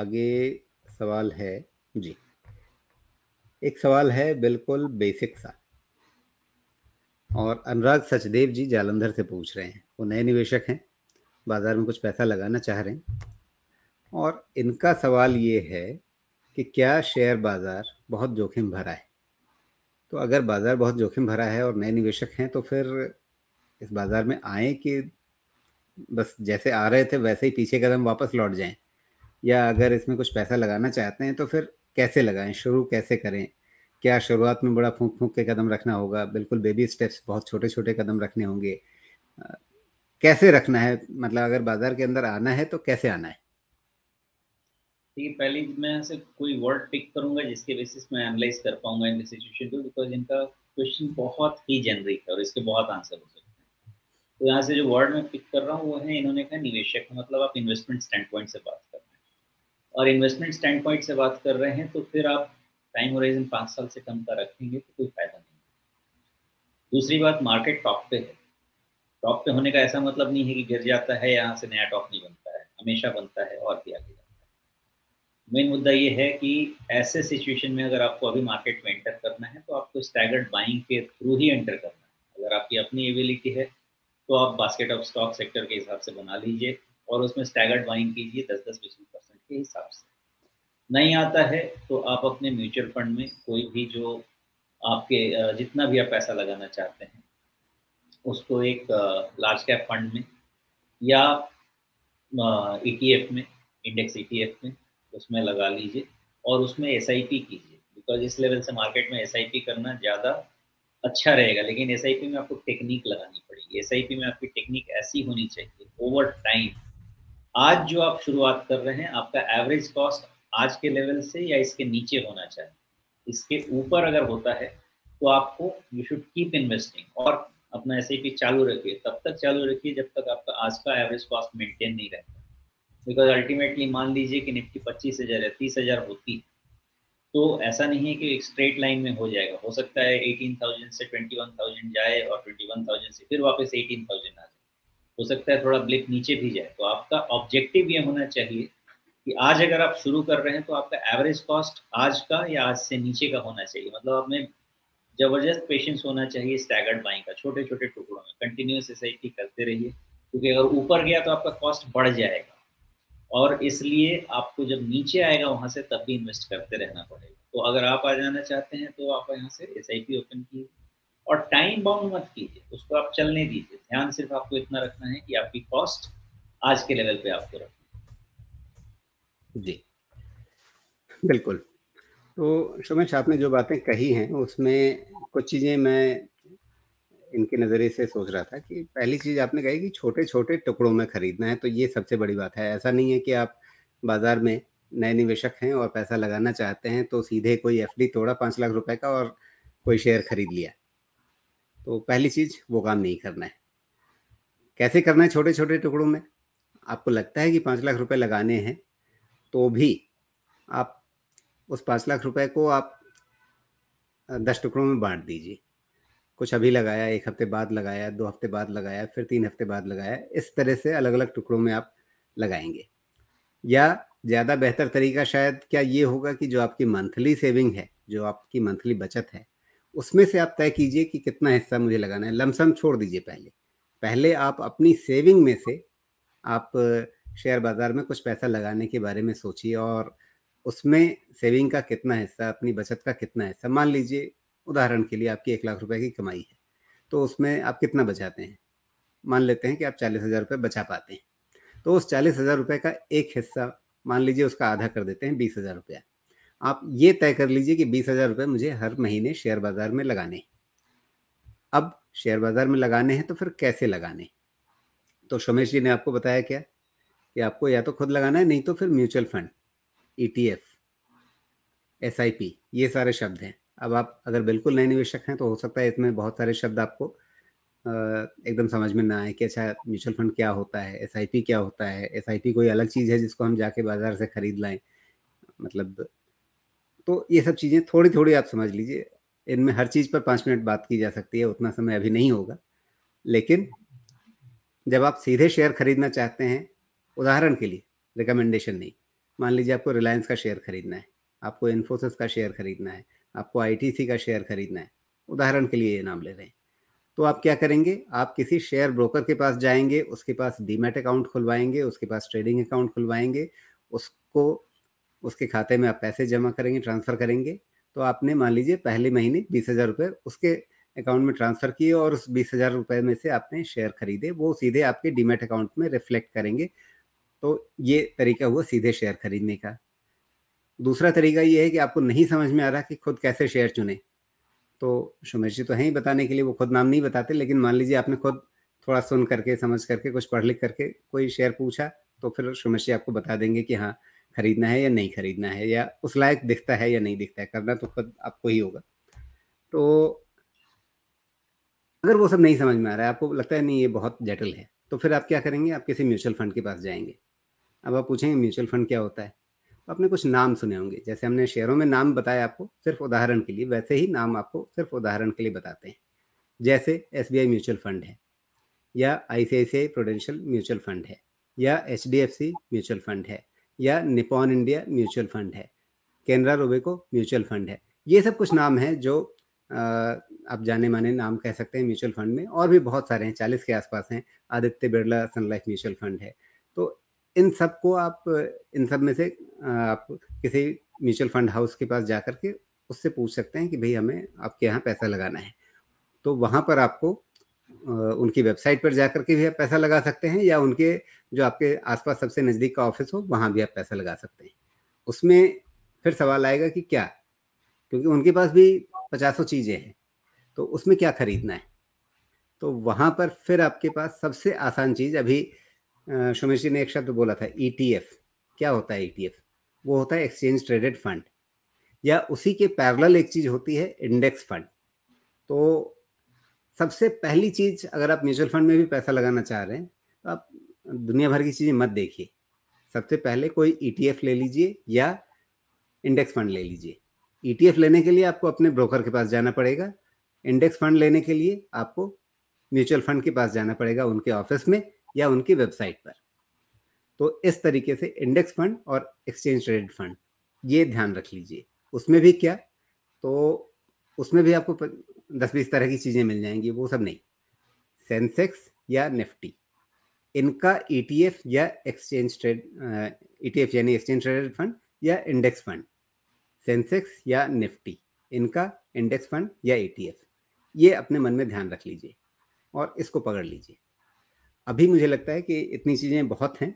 आगे सवाल है जी। एक सवाल है बिल्कुल बेसिक सा, और अनुराग सचदेव जी जालंधर से पूछ रहे हैं। वो नए निवेशक हैं, बाजार में कुछ पैसा लगाना चाह रहे हैं, और इनका सवाल ये है कि क्या शेयर बाजार बहुत जोखिम भरा है। तो अगर बाजार बहुत जोखिम भरा है और नए निवेशक हैं, तो फिर इस बाजार में आए कि बस जैसे आ रहे थे वैसे ही पीछे कदम वापस लौट जाएं, या अगर इसमें कुछ पैसा लगाना चाहते हैं तो फिर कैसे लगाएं, शुरू कैसे करें। क्या शुरुआत में बड़ा फूंक फूंक के कदम रखना होगा, बिल्कुल बेबी स्टेप्स, बहुत छोटे छोटे कदम रखने होंगे। अ, कैसे रखना है, मतलब अगर बाजार के अंदर आना है तो कैसे आना है। देखिए, पहले मैं ऐसे कोई वर्ड पिक करूँगा जिसके बेसिस मैं एनालाइज़ कर पाऊँगा इनकी सिचुएशन को, बिकॉज़ इनका क्वेश्चन बहुत ही जेनेरिक है और इसके बहुत आंसर हो सकते हैं। तो यहाँ से जो वर्ड मैं पिक कर रहा हूँ वो है, इन्होंने कहा निवेशक, मतलब आप इन्वेस्टमेंट स्टैंड पॉइंट से बात कर रहे हैं। और इन्वेस्टमेंट स्टैंड पॉइंट से बात कर रहे हैं तो फिर आप टाइम होराइज़न 5 साल से कम का रखेंगे तो कोई फ़ायदा नहीं। दूसरी बात, मार्केट टॉप पे है। टॉप पे होने का ऐसा मतलब नहीं है कि गिर जाता है, यहाँ से नया टॉप नहीं बनता है, हमेशा बनता है और भी आगे जाता है। मेन मुद्दा ये है कि ऐसे सिचुएशन में अगर आपको अभी मार्केट में एंटर करना है, तो आपको स्टैगर्ड बाइंग के थ्रू ही एंटर करना है। अगर आपकी अपनी एबिलिटी है, तो आप बास्केट ऑफ स्टॉक सेक्टर के हिसाब से बना लीजिए और उसमें स्टैगर्ड बाइंग कीजिए 10-10, 20% के हिसाब से। नहीं आता है, तो आप अपने म्यूचुअल फंड में कोई भी जो आपके जितना भी आप पैसा लगाना चाहते हैं, उसको एक लार्ज कैप फंड में या ईटीएफ में, इंडेक्स ईटीएफ में, उसमें लगा लीजिए और उसमें एसआईपी कीजिए, बिकॉज़ इस लेवल से मार्केट में एसआईपी करना ज़्यादा अच्छा रहेगा। लेकिन एसआईपी में आपको टेक्नीक लगानी पड़ेगी। एसआईपी में आपकी टेक्नीक ऐसी होनी चाहिए ओवर टाइम। आज जो आप शुरुआत कर रहे हैं, आपका एवरेज कॉस्ट आज के लेवल से या इसके नीचे होना चाहिए। इसके ऊपर अगर होता है, तो आपको यू शुड कीप इन्वेस्टिंग और अपना एसआईपी चालू रखिए। तब तक चालू रखिए जब तक आपका आज का एवरेज कॉस्ट मेंटेन नहीं रहता। बिकॉज़ अल्टीमेटली मान लीजिए कि निफ्टी 25,000 या 30,000 होती, तो ऐसा नहीं है कि एक स्ट्रेट लाइन में हो जाएगा। हो सकता है 18,000 से 21,000 जाए और 21,000 से फिर वापस 18,000 आ जाए। हो सकता है थोड़ा ब्लिप नीचे भी जाए। तो आपका ऑब्जेक्टिव ये होना चाहिए कि आज अगर आप शुरू कर रहे हैं, तो आपका एवरेज कॉस्ट आज का या आज से नीचे का होना चाहिए। मतलब आप में ज़बरदस्त पेशेंस होना चाहिए स्टैगर्ड बाइंग का, छोटे-छोटे टुकड़ों में कंटिन्यूअस एसआईपी करते रहिए, क्योंकि अगर ऊपर गया तो आपका कॉस्ट बढ़ जाएगा। और इसलिए आपको जब नीचे आएगा वहाँ से, तब भी इन्वेस्ट करते रहना पड़ेगा। तो अगर आप आ जाना चाहते हैं, तो आप यहाँ से एसआईपी ओपन कीजिए और टाइम बाउंड मत कीजिए, उसको आप चलने दीजिए। ध्यान सिर्फ आपको इतना रखना है कि आपकी कॉस्ट आज के लेवल पे आपको रखनी जी बिल्कुल। तो सुमेश, आपने जो बातें कही हैं उसमें कुछ चीज़ें मैं इनके नज़रिए से सोच रहा था कि पहली चीज़ आपने कही कि छोटे-छोटे टुकड़ों में खरीदना है, तो ये सबसे बड़ी बात है। ऐसा नहीं है कि आप बाज़ार में नए निवेशक हैं और पैसा लगाना चाहते हैं, तो सीधे कोई एफडी तोड़ा 5 लाख रुपए का और कोई शेयर खरीद लिया। तो पहली चीज़ वो काम नहीं करना है। कैसे करना है छोटे-छोटे टुकड़ों में? आपको लगता है कि 5 लाख रुपए लगाने हैं, तो भी आप उस 5 लाख रुपए को आप 10 टुकड़ों में बाँट दीजिए। कुछ अभी लगाया, 1 हफ्ते बाद लगाया, 2 हफ्ते बाद लगाया, फिर 3 हफ्ते बाद लगाया, इस तरह से अलग-अलग टुकड़ों में आप लगाएँगे। या ज़्यादा बेहतर तरीका शायद क्या ये होगा कि जो आपकी मंथली सेविंग है, जो आपकी मंथली बचत है, उसमें से आप तय कीजिए कि कितना हिस्सा मुझे लगाना है। लमसम छोड़ दीजिए पहले। पहले आप अपनी सेविंग में से आप शेयर बाज़ार में कुछ पैसा लगाने के बारे में सोचिए, और उसमें सेविंग का कितना हिस्सा, अपनी बचत का कितना हिस्सा, मान लीजिए उदाहरण के लिए आपकी 1 लाख रुपए की कमाई है, तो उसमें आप कितना बचाते हैं? मान लेते हैं कि आप 40,000 रुपए बचा पाते हैं। तो उस 40,000 रुपए का एक हिस्सा, मान लीजिए उसका आधा कर देते हैं, 20,000 रुपया। आप ये तय कर लीजिए कि 20,000 रुपए मुझे हर महीने शेयर बाज़ार में लगाने हैं। अब शेयर बाज़ार में लगाने हैं तो फिर कैसे लगाने? तो सोमेश जी ने आपको बताया क्या? कि आपको या तो खुद लगाना है, नहीं तो फिर म्यूचुअल फंड, ईटीएफ, एसआईपी, ये सारे शब्द हैं। अब आप अगर बिल्कुल नए निवेशक हैं तो हो सकता है इसमें बहुत सारे शब्द आपको एकदम समझ में ना आए कि अच्छा म्यूचुअल फंड क्या होता है, एसआईपी क्या होता है, एसआईपी कोई अलग चीज़ है जिसको हम जाके बाज़ार से खरीद लाएँ, मतलब। तो ये सब चीज़ें थोड़ी-थोड़ी आप समझ लीजिए। इनमें हर चीज़ पर 5 मिनट बात की जा सकती है, उतना समय अभी नहीं होगा। लेकिन जब आप सीधे शेयर खरीदना चाहते हैं, उदाहरण के लिए, रिकमेंडेशन नहीं, मान लीजिए आपको रिलायंस का शेयर खरीदना है, आपको इन्फोसिस का शेयर खरीदना है, आपको आईटीसी का शेयर खरीदना है, उदाहरण के लिए ये नाम ले रहे हैं। तो आप क्या करेंगे, आप किसी शेयर ब्रोकर के पास जाएंगे, उसके पास डीमैट अकाउंट खुलवाएंगे, उसके पास ट्रेडिंग अकाउंट खुलवाएंगे, उसको उसके खाते में आप पैसे जमा करेंगे, ट्रांसफ़र करेंगे। तो आपने मान लीजिए पहले महीने 20,000 रुपये उसके अकाउंट में ट्रांसफ़र किए और उस 20,000 रुपये में से आपने शेयर खरीदे, वो सीधे आपके डीमैट अकाउंट में रिफ्लेक्ट करेंगे। तो ये तरीका हुआ सीधे शेयर खरीदने का। दूसरा तरीका ये है कि आपको नहीं समझ में आ रहा कि खुद कैसे शेयर चुनें, तो सुमेश जी तो हैं ही बताने के लिए, वो खुद नाम नहीं बताते, लेकिन मान लीजिए आपने खुद थोड़ा सुन करके, समझ करके, कुछ पढ़ लिख करके कोई शेयर पूछा, तो फिर सुमेश जी आपको बता देंगे कि हाँ, खरीदना है या नहीं खरीदना है, या उस लायक दिखता है या नहीं दिखता है, करना तो खुद आपको ही होगा। तो अगर वो सब नहीं समझ में आ रहा है, आपको लगता है नहीं ये बहुत जटिल है, तो फिर आप क्या करेंगे, आप किसी म्यूचुअल फंड के पास जाएँगे। अब आप पूछेंगे म्यूचुअल फंड क्या होता है? तो आपने कुछ नाम सुने होंगे, जैसे हमने शेयरों में नाम बताया आपको सिर्फ उदाहरण के लिए, वैसे ही नाम आपको सिर्फ उदाहरण के लिए बताते हैं। जैसे एसबीआई म्यूचुअल फंड है, या आईसीआईसीआई प्रूडेंशियल म्यूचुअल फंड है, या एचडीएफसी म्यूचुअल फंड है, या निपॉन इंडिया म्यूचुअल फंड है, केनरा रोबेको म्यूचुअल फंड है। ये सब कुछ नाम हैं जो आप जाने माने नाम कह सकते हैं म्यूचुअल फंड में, और भी बहुत सारे हैं, 40 के आसपास हैं। आदित्य बिरला सन लाइफ म्यूचुअल फंड है। तो इन सब को आप, इन सब में से आप किसी म्यूचुअल फंड हाउस के पास जा करके उससे पूछ सकते हैं कि भाई हमें आपके यहाँ पैसा लगाना है। तो वहाँ पर आपको उनकी वेबसाइट पर जा करके भी आप पैसा लगा सकते हैं, या उनके जो आपके आसपास सबसे नज़दीक का ऑफिस हो वहाँ भी आप पैसा लगा सकते हैं। उसमें फिर सवाल आएगा कि क्या, क्योंकि उनके पास भी पचासों चीज़ें हैं, तो उसमें क्या खरीदना है। तो वहाँ पर फिर आपके पास सबसे आसान चीज़, अभी सुमेश जी ने एक शब्द बोला था ईटीएफ। क्या होता है ईटीएफ? वो होता है एक्सचेंज ट्रेडेड फंड, या उसी के पैरेलल एक चीज़ होती है इंडेक्स फंड। तो सबसे पहली चीज़, अगर आप म्यूचुअल फंड में भी पैसा लगाना चाह रहे हैं, तो आप दुनिया भर की चीज़ें मत देखिए। सबसे पहले कोई ईटीएफ ले लीजिए या इंडेक्स फंड ले लीजिए। ईटीएफ लेने के लिए आपको अपने ब्रोकर के पास जाना पड़ेगा, इंडेक्स फंड लेने के लिए आपको म्यूचुअल फंड के पास जाना पड़ेगा, उनके ऑफिस में या उनकी वेबसाइट पर। तो इस तरीके से इंडेक्स फंड और एक्सचेंज ट्रेडेड फंड, ये ध्यान रख लीजिए। उसमें भी क्या, तो उसमें भी आपको 10-20 तरह की चीज़ें मिल जाएंगी, वो सब नहीं। सेंसेक्स या निफ्टी, इनका ईटीएफ या एक्सचेंज ट्रेड, ईटीएफ यानी एक्सचेंज ट्रेडेड फंड या इंडेक्स फंड, सेंसेक्स या निफ्टी, इनका इंडेक्स फंड या ईटीएफ, ये अपने मन में ध्यान रख लीजिए और इसको पकड़ लीजिए। अभी मुझे लगता है कि इतनी चीज़ें बहुत हैं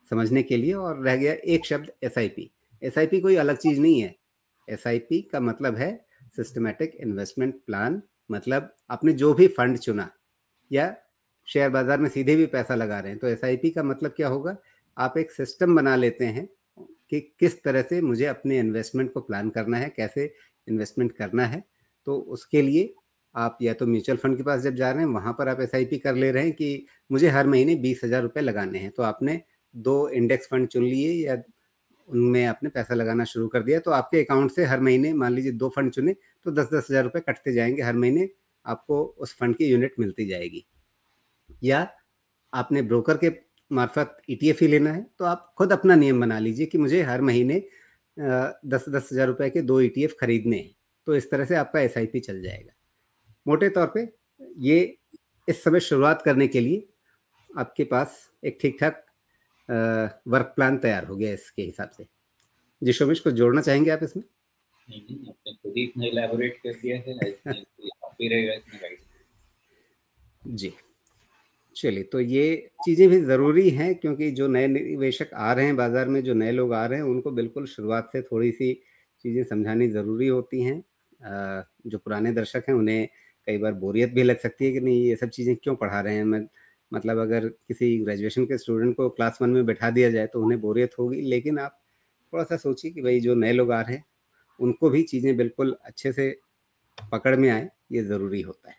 समझने के लिए, और रह गया एक शब्द एसआईपी। एसआईपी कोई अलग चीज़ नहीं है। एसआईपी का मतलब है सिस्टमैटिक इन्वेस्टमेंट प्लान। मतलब आपने जो भी फंड चुना, या शेयर बाजार में सीधे भी पैसा लगा रहे हैं, तो एसआईपी का मतलब क्या होगा, आप एक सिस्टम बना लेते हैं कि किस तरह से मुझे अपने इन्वेस्टमेंट को प्लान करना है, कैसे इन्वेस्टमेंट करना है। तो उसके लिए आप या तो म्यूचुअल फंड के पास जब जा रहे हैं, वहाँ पर आप एसआईपी कर ले रहे हैं कि मुझे हर महीने 20,000 रुपये लगाने हैं, तो आपने 2 इंडेक्स फंड चुन लिए या उनमें आपने पैसा लगाना शुरू कर दिया, तो आपके अकाउंट से हर महीने, मान लीजिए 2 फंड चुने, तो 10-10 हज़ार रुपये कटते जाएंगे हर महीने, आपको उस फंड की यूनिट मिलती जाएगी। या आपने ब्रोकर के मार्फत ईटीएफ ही लेना है, तो आप खुद अपना नियम बना लीजिए कि मुझे हर महीने 10-10 हज़ार रुपये के 2 ईटीएफ खरीदने हैं, तो इस तरह से आपका एसआईपी चल जाएगा। मोटे तौर पे ये इस समय शुरुआत करने के लिए आपके पास एक ठीक-ठाक वर्क प्लान तैयार हो गया इसके हिसाब से। जी, शोमेश, कुछ जोड़ना चाहेंगे आप इसमें? नहीं, आपने खुद ही इतना इलैबोरेट कर दिया है, आई थिंक काफ़ी रहेगा इतना गाइड। जी। चलिए, तो ये चीज़ें भी ज़रूरी हैं, क्योंकि जो नए निवेशक आ रहे हैं बाज़ार में, जो नए लोग आ रहे हैं, उनको बिल्कुल शुरुआत से थोड़ी-सी चीज़ें समझानी ज़रूरी होती हैं। जो पुराने दर्शक हैं, उन्हें कई बार बोरियत भी लग सकती है कि नहीं, ये सब चीज़ें क्यों पढ़ा रहे हैं। मतलब अगर किसी ग्रेजुएशन के स्टूडेंट को क्लास 1 में बैठा दिया जाए तो उन्हें बोरियत होगी, लेकिन आप थोड़ा-सा सोचिए कि भई जो नए लोग आ रहे हैं, उनको भी चीज़ें बिल्कुल अच्छे से पकड़ में आएँ, ये ज़रूरी होता है।